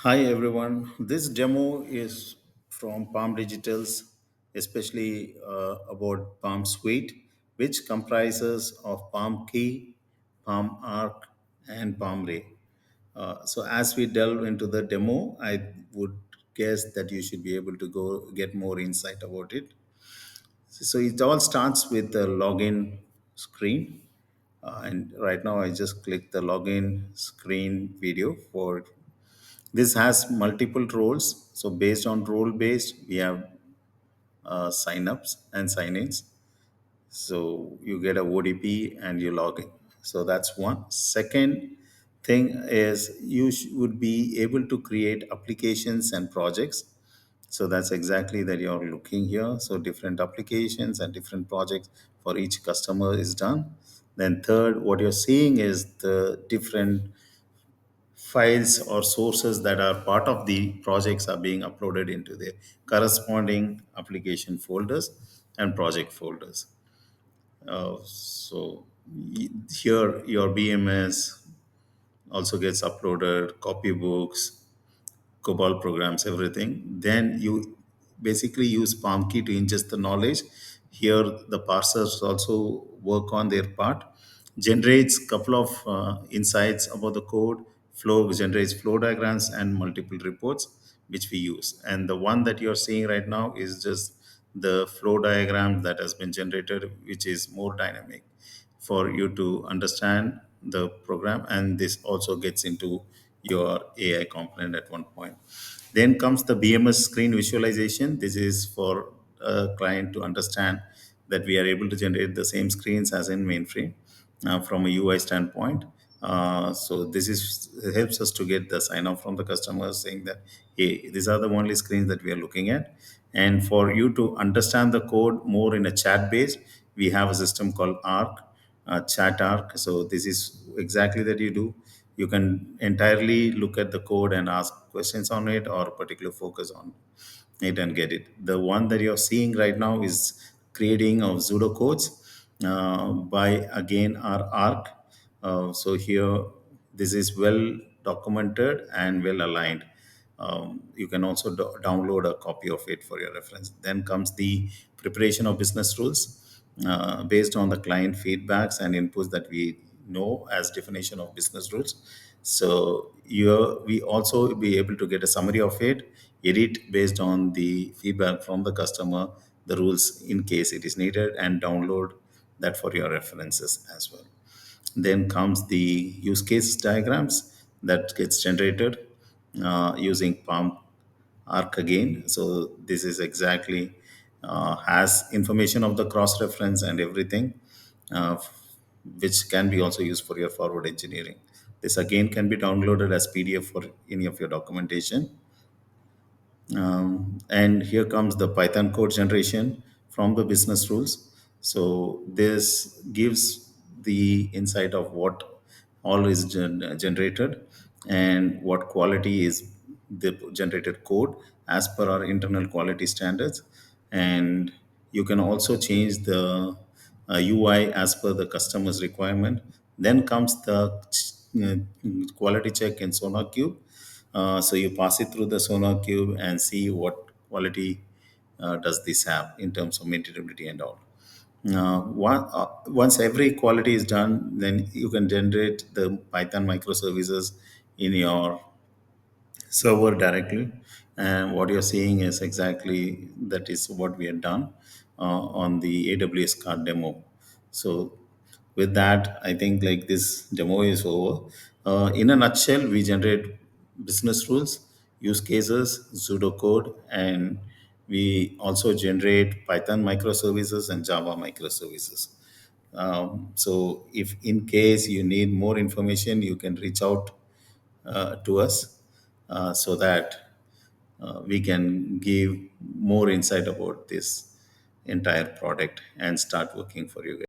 Hi everyone. This demo is from PalmDigitalz, especially about Palm Suite, which comprises of Palm Key, Palm Ark, and Palm Ray. So as we delve into the demo, I would guess that you should be able to go get more insight about it. So it all starts with the login screen. And right now I just click the login screen video for this has multiple roles. So based on role based, we have signups and sign-ins. So you get a ODP and you log in. So that's one. Second thing is would be able to create applications and projects. So that's exactly that you're looking here. So different applications and different projects for each customer is done. Then third, what you're seeing is the different files or sources that are part of the projects are being uploaded into the corresponding application folders and project folders. Here your BMS also gets uploaded, copybooks, COBOL programs, everything. Then you basically use Palm Key to ingest the knowledge. Here, the parsers also work on their part, generates couple of insights about the code, flow generates flow diagrams and multiple reports, which we use. And the one that you're seeing right now is just the flow diagram that has been generated, which is more dynamic for you to understand the program, and this also gets into your AI component at one point. Then comes the BMS screen visualization. This is for a client to understand that we are able to generate the same screens as in mainframe from a UI standpoint. So this is helps us to get the sign off from the customers saying that hey, these are the only screens that we are looking at. And for you to understand the code more in a chat based, we have a system called Ark, chat Ark. So this is exactly that you do. You can entirely look at the code and ask questions on it or particular focus on it and get it. The one that you're seeing right now is creating of pseudocodes by again our Arc. So here, this is well documented and well aligned. You can also download a copy of it for your reference. Then comes the preparation of business rules based on the client feedbacks and inputs that we know as definition of business rules. So we also be able to get a summary of it, edit based on the feedback from the customer, the rules in case it is needed, and download that for your references as well. Then comes the use case diagrams that gets generated using Palm Arc again. So this is exactly has information of the cross reference and everything, uh, which can be also used for your forward engineering. This again can be downloaded as PDF for any of your documentation. And here comes the Python code generation from the business rules. So this gives the insight of what all is generated and what quality is the generated code as per our internal quality standards. And you can also change the UI as per the customer's requirement. Then comes the quality check in Sonar Cube. So you pass it through the Sonar Cube and see what quality does this have in terms of maintainability and all. Once every quality is done, then you can generate the Python microservices in your server directly. And what you're seeing is exactly that is what we had done on the AWS card demo. So with that, I think like this demo is over. In a nutshell, we generate business rules, use cases, pseudocode, and we also generate Python microservices and Java microservices. So if in case you need more information, you can reach out to us so that we can give more insight about this entire product and start working for you guys.